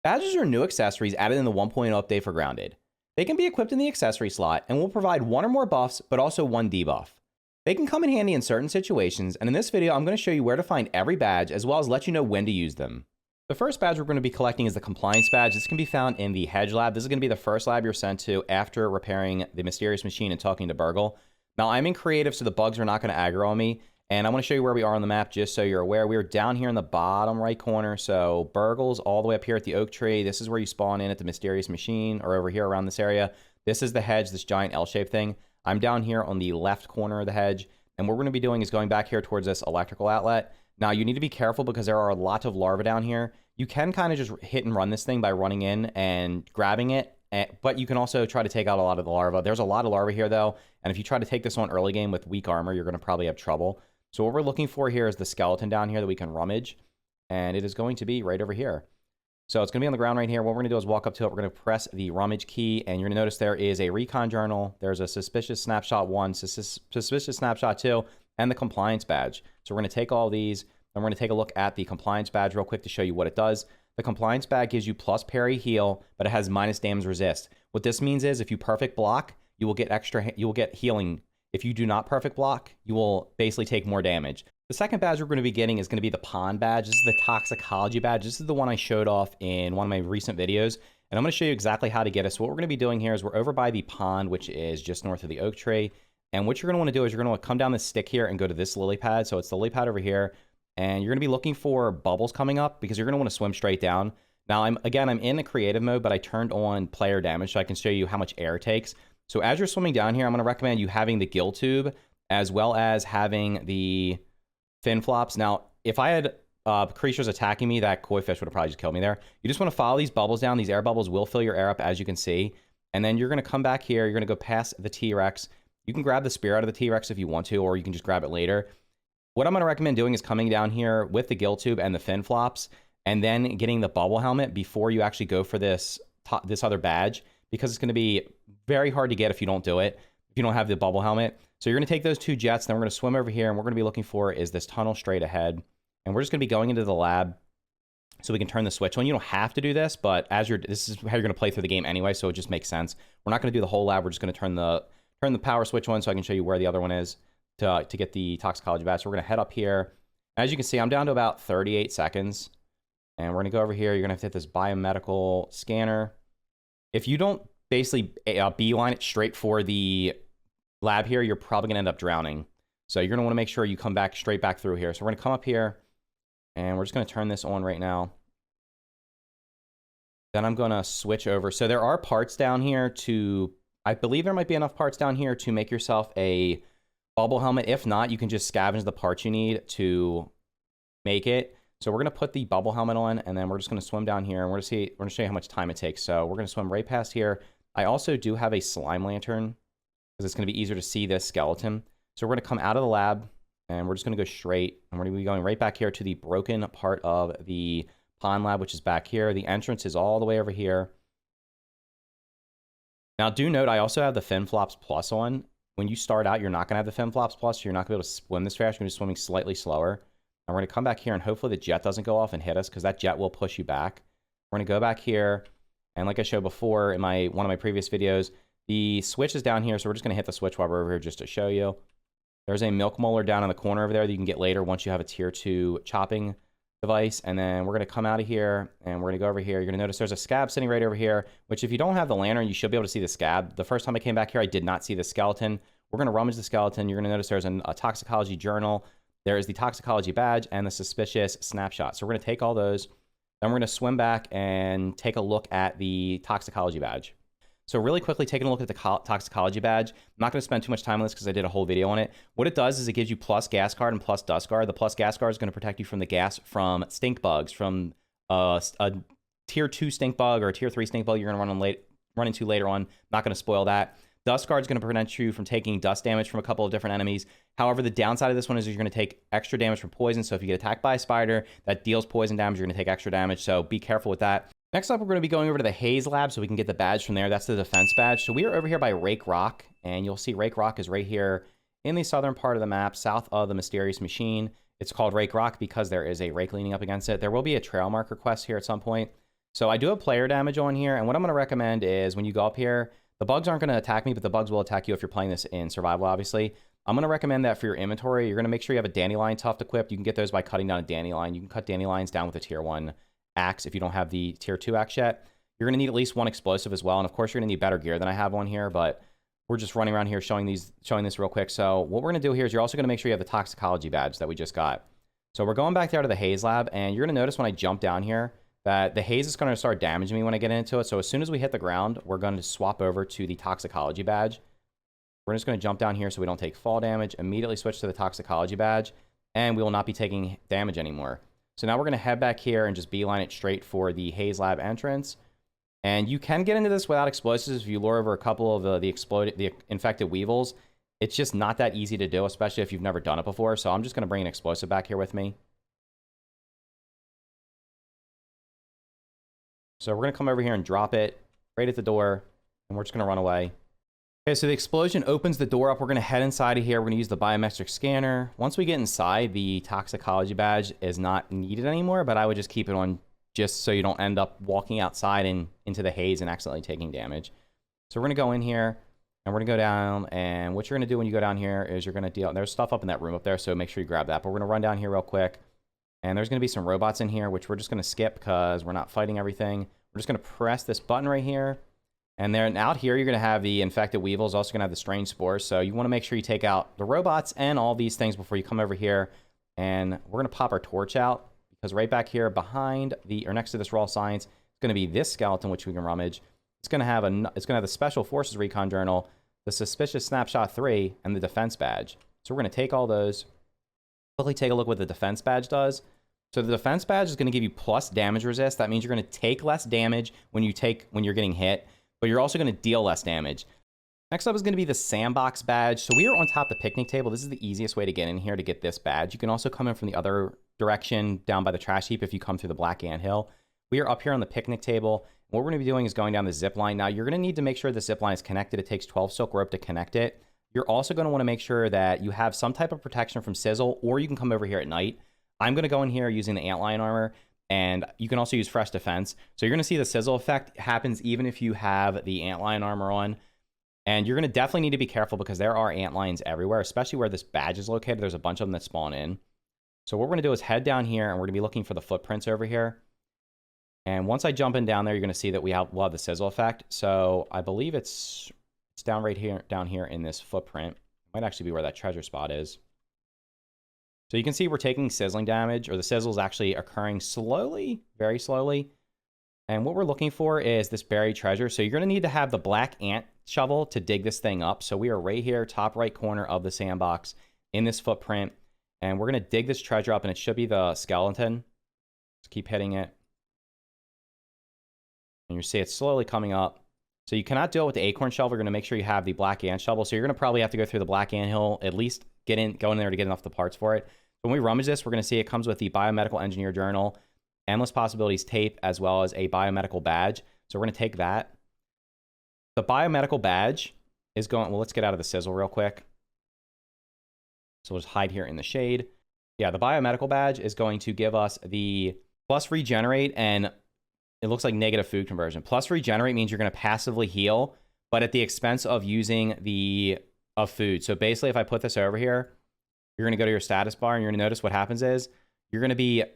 Badges are new accessories added in the 1.0 update for Grounded. They can be equipped in the accessory slot and will provide one or more buffs, but also one debuff. They can come in handy in certain situations, and in this video, I'm going to show you where to find every badge, as well as let you know when to use them. The first badge we're going to be collecting is the Compliance Badge. This can be found in the Hedge Lab. This is going to be the first lab you're sent to after repairing the Mysterious Machine and talking to Burgle. Now, I'm in Creative, so the bugs are not going to aggro on me, and I want to show you where we are on the map, just so you're aware. We are down here in the bottom right corner, so Burgle's all the way up here at the oak tree. This is where you spawn in at the Mysterious Machine, or over here around this area. This is the hedge, this giant L-shaped thing. I'm down here on the left corner of the hedge, and what we're going to be doing is going back here towards this electrical outlet. Now, you need to be careful because there are a lot of larvae down here. You can kind of just hit and run this thing by running in and grabbing it, but you can also try to take out a lot of the larvae. There's a lot of larvae here, though, and if you try to take this on early game with weak armor, you're going to probably have trouble. So what we're looking for here is the skeleton down here that we can rummage, and it is going to be right over here. So it's going to be on the ground right here. What we're going to do is walk up to it. We're going to press the rummage key, and you're going to notice there is a recon journal. There's a suspicious snapshot 1, suspicious snapshot 2, and the compliance badge. So we're going to take all these, and we're going to take a look at the compliance badge real quick to show you what it does. The compliance badge gives you plus parry heal, but it has minus damage resist. What this means is if you perfect block, you will get healing. If you do not perfect block, you will basically take more damage. The second badge we're going to be getting is going to be the Pond badge. This is the Toxicology badge. This is the one I showed off in one of my recent videos, and I'm going to show you exactly how to get it. So what we're going to be doing here is we're over by the pond, which is just north of the oak tree, and what you're going to want to do is you're going to want to come down this stick here and go to this lily pad. So it's the lily pad over here, and you're going to be looking for bubbles coming up because you're going to want to swim straight down. Now, I'm in the creative mode, but I turned on player damage so I can show you how much air it takes. So as you're swimming down here, I'm going to recommend you having the gill tube as well as having the fin flops. Now, if I had creatures attacking me, that koi fish would have probably just killed me there. You just want to follow these bubbles down. These air bubbles will fill your air up, as you can see. And then you're going to come back here. You're going to go past the T-Rex. You can grab the spear out of the T-Rex if you want to, or you can just grab it later. What I'm going to recommend doing is coming down here with the gill tube and the fin flops, and then getting the bubble helmet before you actually go for this other badge, because it's going to be very hard to get if you don't do it, if you don't have the bubble helmet. So you're going to take those two jets, then we're going to swim over here, and what we're going to be looking for is this tunnel straight ahead. And we're just going to be going into the lab so we can turn the switch on. You don't have to do this, but this is how you're going to play through the game anyway, so it just makes sense. We're not going to do the whole lab. We're just going to turn the power switch on so I can show you where the other one is to get the toxicology badge. So we're going to head up here. As you can see, I'm down to about 38 seconds. And we're going to go over here. You're going to have to hit this biomedical scanner. If you don't basically beeline it straight for the lab here, you're probably going to end up drowning. So you're going to want to make sure you come back straight back through here. So we're going to come up here, and we're just going to turn this on right now. Then I'm going to switch over. So there are parts down here to, I believe there might be enough parts down here to make yourself a bubble helmet. If not, you can just scavenge the parts you need to make it. So we're going to put the bubble helmet on, and then we're just going to swim down here, and we're going to show you how much time it takes. So we're going to swim right past here. I also do have a slime lantern because it's going to be easier to see this skeleton. So we're going to come out of the lab, and we're just going to go straight, and we're going to be going right back here to the broken part of the pond lab, which is back here. The entrance is all the way over here. Now, do note, I also have the Fin Flops Plus on. When you start out, you're not going to have the Fin Flops Plus. So you're not going to be able to swim this fast. You're going to be swimming slightly slower. And we're going to come back here, and hopefully the jet doesn't go off and hit us, because that jet will push you back. We're going to go back here, and like I showed before in one of my previous videos, the switch is down here, so we're just going to hit the switch while we're over here just to show you. There's a milk molar down in the corner over there that you can get later once you have a tier 2 chopping device. And then we're going to come out of here, and we're going to go over here. You're going to notice there's a scab sitting right over here, which if you don't have the lantern, you should be able to see the scab. The first time I came back here, I did not see the skeleton. We're going to rummage the skeleton. You're going to notice there's a toxicology journal. There is the toxicology badge and the suspicious snapshot. So we're going to take all those. Then we're going to swim back and take a look at the toxicology badge. So really quickly, taking a look at the toxicology badge. I'm not going to spend too much time on this because I did a whole video on it. What it does is it gives you plus gas guard and plus dust guard. The plus gas guard is going to protect you from the gas from stink bugs, from a tier 2 stink bug or a tier 3 stink bug you're going to run into later on. Not going to spoil that. Dust guard is going to prevent you from taking dust damage from a couple of different enemies. However, the downside of this one is you're going to take extra damage from poison. So if you get attacked by a spider that deals poison damage, you're going to take extra damage. So be careful with that. Next up, we're going to be going over to the Haze Lab so we can get the badge from there. That's the defense badge. So we are over here by Rake Rock, and you'll see Rake Rock is right here in the southern part of the map, south of the Mysterious Machine. It's called Rake Rock because there is a rake leaning up against it. There will be a trail marker quest here at some point. So I do have player damage on here, and what I'm going to recommend is when you go up here, the bugs aren't going to attack me, but the bugs will attack you if you're playing this in survival, obviously. I'm going to recommend that for your inventory, you're going to make sure you have a dandelion tuft equipped. You can get those by cutting down a dandelion. You can cut dandelions down with a tier 1 axe if you don't have the tier 2 axe yet. You're going to need at least one explosive as well, and of course you're going to need better gear than I have on here, but we're just running around here showing this real quick. So what we're going to do here is you're also going to make sure you have the toxicology badge that we just got. So we're going back there to the haze lab, and you're going to notice when I jump down here that the haze is going to start damaging me when I get into it. So as soon as we hit the ground, we're going to swap over to the toxicology badge. We're just going to jump down here so we don't take fall damage, immediately switch to the toxicology badge, and we will not be taking damage anymore. So now we're going to head back here and just beeline it straight for the haze lab entrance. And you can get into this without explosives if you lure over a couple of the infected weevils. It's just not that easy to do, especially if you've never done it before. So I'm just going to bring an explosive back here with me. So we're going to come over here and drop it right at the door, and we're just going to run away. Okay, so the explosion opens the door up. We're going to head inside of here. We're going to use the biometric scanner. Once we get inside, the toxicology badge is not needed anymore, but I would just keep it on just so you don't end up walking outside and into the haze and accidentally taking damage. So we're going to go in here, and we're going to go down, and what you're going to do when you go down here is you're going to deal... There's stuff up in that room up there, so make sure you grab that. But we're going to run down here real quick, and there's going to be some robots in here, which we're just going to skip because we're not fighting everything. We're just going to press this button right here. And then out here, you're going to have the infected weevils, also going to have the strange spores. So you want to make sure you take out the robots and all these things before you come over here. And we're going to pop our torch out because right back here behind the, or next to this raw science, it's going to be this skeleton, which we can rummage. It's going to have the Special Forces Recon Journal, the Suspicious Snapshot 3, and the Defense Badge. So we're going to take all those. Quickly take a look what the Defense Badge does. So the Defense Badge is going to give you plus damage resist. That means you're going to take less damage when you're getting hit, but you're also going to deal less damage. Next up is going to be the Sandbox Badge. So we are on top of the picnic table. This is the easiest way to get in here to get this badge. You can also come in from the other direction down by the trash heap if you come through the Black Anthill. We are up here on the picnic table. What we're going to be doing is going down the zip line. Now, you're going to need to make sure the zip line is connected. It takes 12 silk rope to connect it. You're also going to want to make sure that you have some type of protection from sizzle, or you can come over here at night. I'm going to go in here using the antlion armor, and you can also use fresh defense. So you're going to see the sizzle effect happens even if you have the antlion armor on. And you're going to definitely need to be careful because there are antlions everywhere, especially where this badge is located. There's a bunch of them that spawn in. So what we're going to do is head down here, and we're going to be looking for the footprints over here. And once I jump in down there, you're going to see that we'll have the sizzle effect. So I believe it's down right here, down here in this footprint. It might actually be where that treasure spot is. So you can see we're taking sizzling damage, or the sizzle is actually occurring slowly, very slowly. And what we're looking for is this buried treasure. So you're going to need to have the black ant shovel to dig this thing up. So we are right here, top right corner of the sandbox in this footprint. And we're going to dig this treasure up, and it should be the skeleton. Just keep hitting it. And you see it's slowly coming up. So you cannot deal with the acorn shovel. You're going to make sure you have the black ant shovel. So you're going to probably have to go through the black ant hill, at least go in there to get enough the parts for it. When we rummage this, we're going to see it comes with the Biomedical Engineer Journal, Endless Possibilities Tape, as well as a Biomedical Badge. So we're going to take that. The Biomedical Badge is going... Well, let's get out of the sizzle real quick. So we'll just hide here in the shade. Yeah, the Biomedical Badge is going to give us the plus regenerate, and it looks like negative food conversion. Plus regenerate means you're going to passively heal, but at the expense of using of food. So basically, if I put this over here, you're going to go to your status bar, and you're going to notice what happens is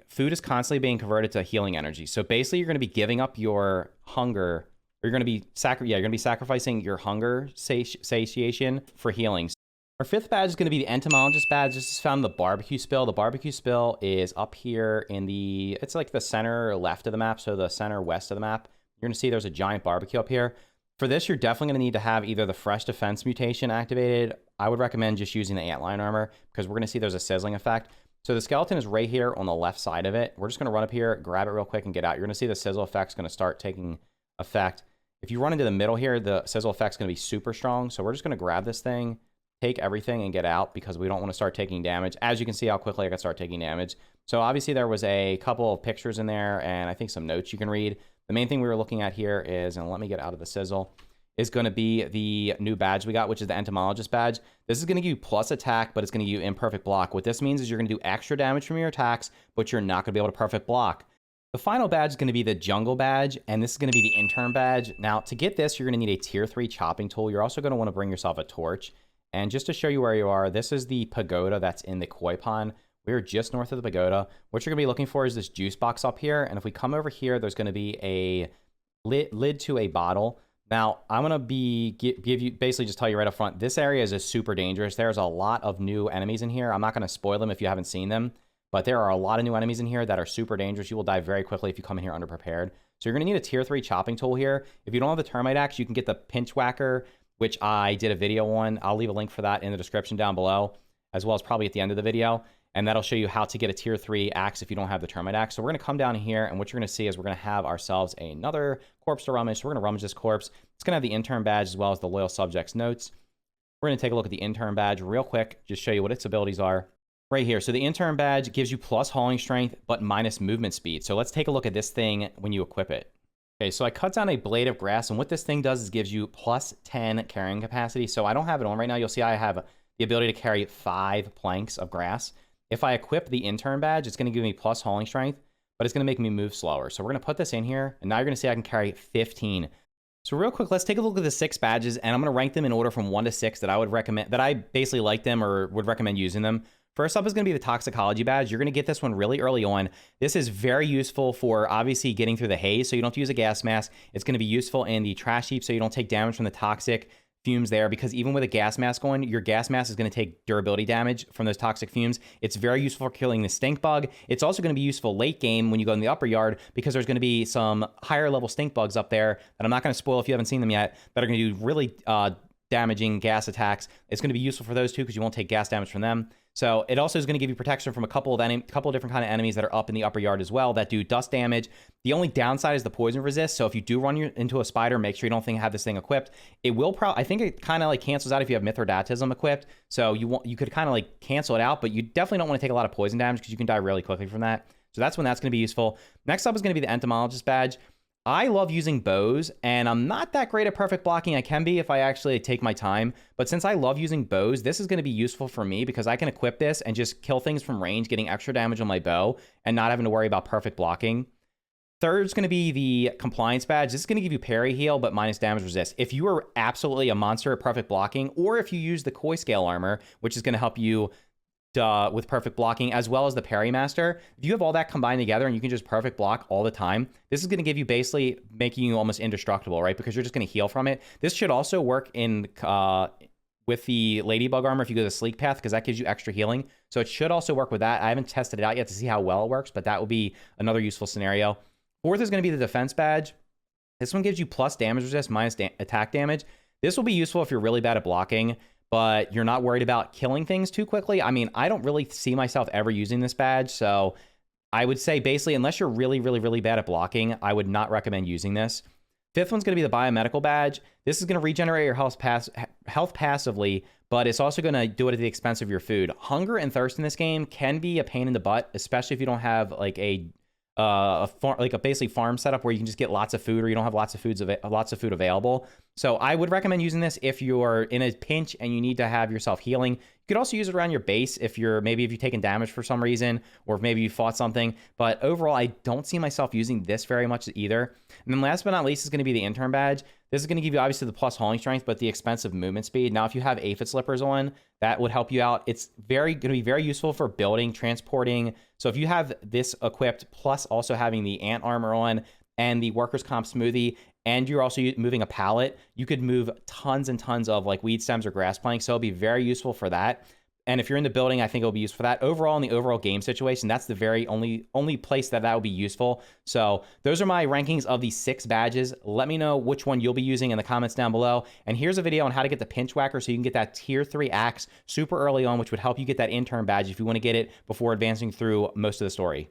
food is constantly being converted to healing energy. So basically, you're going to be giving up your hunger, or you're going to be sacrificing your hunger satiation for healing. Our fifth badge is going to be the entomologist badge. This is found in the barbecue spill. The barbecue spill is up here in it's like the center left of the map, so the center west of the map. You're going to see there's a giant barbecue up here. For this, you're definitely going to need to have either the fresh defense mutation activated. I would recommend just using the antlion armor because we're going to see there's a sizzling effect. So the skeleton is right here on the left side of it. We're just going to run up here, grab it real quick, and get out. You're going to see the sizzle effect is going to start taking effect. If you run into the middle here, the sizzle effect is going to be super strong. So we're just going to grab this thing, take everything, and get out because we don't want to start taking damage. As you can see how quickly I can start taking damage. So obviously there was a couple of pictures in there and I think some notes you can read. The main thing we were looking at here is, and let me get out of the sizzle, is going to be the new badge we got, which is the entomologist badge. This is going to give you plus attack, but it's going to give you imperfect block. What this means is you're going to do extra damage from your attacks, but you're not going to be able to perfect block. The final badge is going to be the jungle badge, and this is going to be the intern badge. Now, to get this, you're going to need a tier 3 chopping tool. You're also going to want to bring yourself a torch. And just to show you where you are, this is the pagoda that's in the koi pond. We're just north of the pagoda. What you're going to be looking for is this juice box up here. And if we come over here, there's going to be a lid to a bottle. Now, I'm going to give you, basically just tell you right up front, this area is super dangerous. There's a lot of new enemies in here. I'm not going to spoil them if you haven't seen them. But there are a lot of new enemies in here that are super dangerous. You will die very quickly if you come in here underprepared. So you're going to need a tier 3 chopping tool here. If you don't have the termite axe, you can get the pinch whacker, which I did a video on. I'll leave a link for that in the description down below, as well as probably at the end of the video. And that'll show you how to get a tier 3 axe if you don't have the termite axe. So we're going to come down here, and what you're going to see is we're going to have ourselves another corpse to rummage. So we're going to rummage this corpse. It's going to have the intern badge as well as the loyal subject's notes. We're going to take a look at the intern badge real quick, just show you what its abilities are. Right here. So the intern badge gives you plus hauling strength, but minus movement speed. So let's take a look at this thing when you equip it. Okay, so I cut down a blade of grass, and what this thing does is gives you plus 10 carrying capacity. So I don't have it on right now. You'll see I have the ability to carry 5 planks of grass. If I equip the intern badge, it's going to give me plus hauling strength, but it's going to make me move slower. So we're going to put this in here, and now you're going to see I can carry 15. So real quick, let's take a look at the 6 badges, and I'm going to rank them in order from 1 to 6 that I would recommend, that I basically like them or would recommend using them. First up is going to be the toxicology badge. You're going to get this one really early on. This is very useful for obviously getting through the haze, so you don't have to use a gas mask. It's going to be useful in the trash heap, so you don't take damage from the toxic fumes there, because even with a gas mask on, your gas mask is going to take durability damage from those toxic fumes. It's very useful for killing the stink bug. It's also going to be useful late game when you go in the upper yard, because there's going to be some higher level stink bugs up there that I'm not going to spoil if you haven't seen them yet, that are going to do really damaging gas attacks. It's going to be useful for those too, because you won't take gas damage from them. So it also is going to give you protection from a couple of different kind of enemies that are up in the upper yard as well that do dust damage. The only downside is the poison resist. So if you do run into a spider, make sure you don't have this thing equipped. It will I think it kind of like cancels out if you have Mithridatism equipped. So you could kind of like cancel it out, but you definitely don't want to take a lot of poison damage because you can die really quickly from that. So that's when that's going to be useful. Next up is going to be the entomologist badge. I love using bows, and I'm not that great at perfect blocking. I can be if I actually take my time, but since I love using bows, this is going to be useful for me because I can equip this and just kill things from range, getting extra damage on my bow and not having to worry about perfect blocking. Third is going to be the compliance badge. This is going to give you parry heal, but minus damage resist. If you are absolutely a monster at perfect blocking, or if you use the koi scale armor, which is going to help you with perfect blocking, as well as the parry master, if you have all that combined together and you can just perfect block all the time, this is going to give you basically making you almost indestructible, right? Because you're just going to heal from it. This should also work in with the ladybug armor if you go the sleek path, because that gives you extra healing. So it should also work with that. I haven't tested it out yet to see how well it works, but that will be another useful scenario. Fourth is going to be the defense badge. This one gives you plus damage resist, minus attack damage. This will be useful if you're really bad at blocking, but you're not worried about killing things too quickly. I mean, I don't really see myself ever using this badge, so I would say basically, unless you're really, really, really bad at blocking, I would not recommend using this. Fifth one's going to be the biomedical badge. This is going to regenerate your health passively, but it's also going to do it at the expense of your food. Hunger and thirst in this game can be a pain in the butt, especially if you don't have like a basically farm setup where you can just get lots of food, or you don't have lots of food available. So I would recommend using this if you're in a pinch and you need to have yourself healing. You could also use it around your base if you've taken damage for some reason, or if maybe you fought something. But overall, I don't see myself using this very much either. And then last but not least is going to be the intern badge. This is going to give you obviously the plus hauling strength, but the expensive movement speed. Now, if you have aphid slippers on, that would help you out. It's going to be very useful for building, transporting. So if you have this equipped, plus also having the ant armor on and the workers' comp smoothie, and you're also moving a pallet, you could move tons and tons of like weed stems or grass planks. So it'll be very useful for that. And if you're in the building, I think it'll be useful for that. Overall, in the overall game situation, that's the very only place that will be useful. So those are my rankings of the 6 badges. Let me know which one you'll be using in the comments down below. And here's a video on how to get the pinch whacker so you can get that tier 3 axe super early on, which would help you get that intern badge if you want to get it before advancing through most of the story.